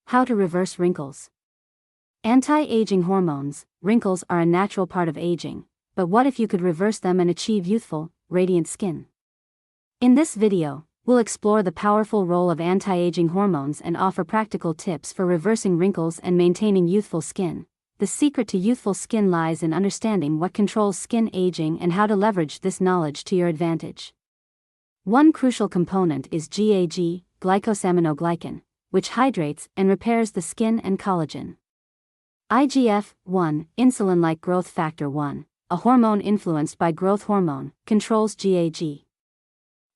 How to reverse wrinkles. Anti-aging hormones, wrinkles are a natural part of aging, but what if you could reverse them and achieve youthful, radiant skin? In this video, we'll explore the powerful role of anti-aging hormones and offer practical tips for reversing wrinkles and maintaining youthful skin. The secret to youthful skin lies in understanding what controls skin aging and how to leverage this knowledge to your advantage. One crucial component is glycosaminoglycan, which hydrates and repairs the skin and collagen. IGF-1, insulin-like growth factor 1, a hormone influenced by growth hormone, controls GAG.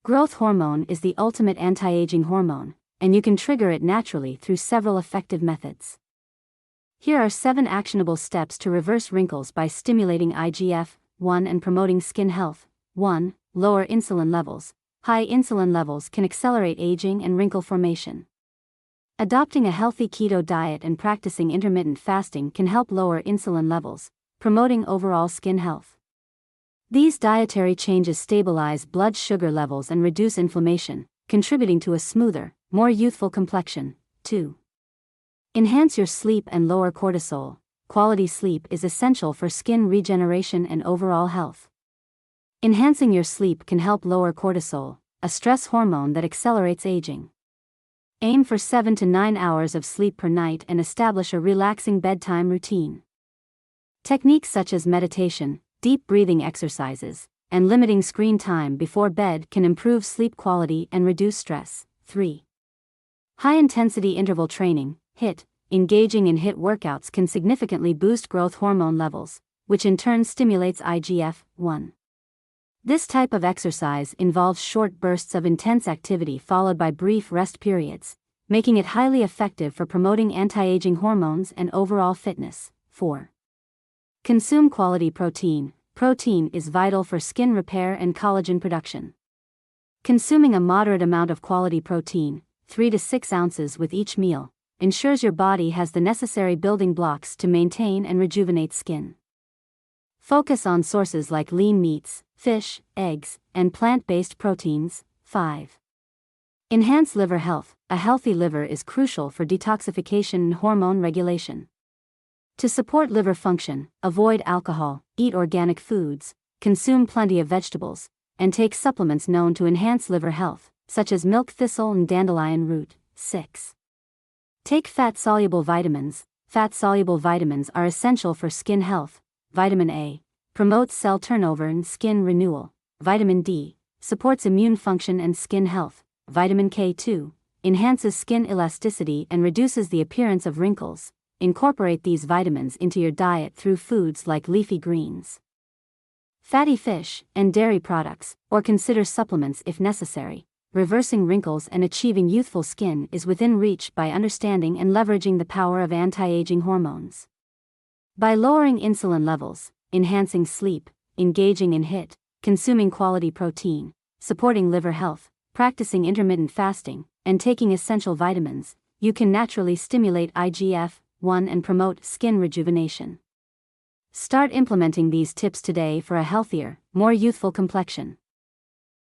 Growth hormone is the ultimate anti-aging hormone, and you can trigger it naturally through several effective methods. Here are 7 actionable steps to reverse wrinkles by stimulating IGF-1 and promoting skin health. 1. Lower insulin levels. High insulin levels can accelerate aging and wrinkle formation. Adopting a healthy keto diet and practicing intermittent fasting can help lower insulin levels, promoting overall skin health. These dietary changes stabilize blood sugar levels and reduce inflammation, contributing to a smoother, more youthful complexion. 2. Enhance your sleep and lower cortisol. Quality sleep is essential for skin regeneration and overall health. Enhancing your sleep can help lower cortisol, a stress hormone that accelerates aging. Aim for 7 to 9 hours of sleep per night and establish a relaxing bedtime routine. Techniques such as meditation, deep breathing exercises, and limiting screen time before bed can improve sleep quality and reduce stress. 3. High-intensity interval training, HIIT. Engaging in HIIT workouts can significantly boost growth hormone levels, which in turn stimulates IGF-1. This type of exercise involves short bursts of intense activity followed by brief rest periods, making it highly effective for promoting anti-aging hormones and overall fitness. 4. Consume quality protein. Protein is vital for skin repair and collagen production. Consuming a moderate amount of quality protein, 3 to 6 ounces with each meal, ensures your body has the necessary building blocks to maintain and rejuvenate skin. Focus on sources like lean meats, fish, eggs, and plant-based proteins. 5. Enhance liver health. A healthy liver is crucial for detoxification and hormone regulation. To support liver function, avoid alcohol, eat organic foods, consume plenty of vegetables, and take supplements known to enhance liver health, such as milk thistle and dandelion root. 6. Take fat-soluble vitamins. Fat-soluble vitamins are essential for skin health. Vitamin A promotes cell turnover and skin renewal. Vitamin D supports immune function and skin health. Vitamin K2 enhances skin elasticity and reduces the appearance of wrinkles. Incorporate these vitamins into your diet through foods like leafy greens, fatty fish, and dairy products, or consider supplements if necessary. Reversing wrinkles and achieving youthful skin is within reach by understanding and leveraging the power of anti-aging hormones. By lowering insulin levels, enhancing sleep, engaging in HIIT, consuming quality protein, supporting liver health, practicing intermittent fasting, and taking essential vitamins, you can naturally stimulate IGF-1 and promote skin rejuvenation. Start implementing these tips today for a healthier, more youthful complexion.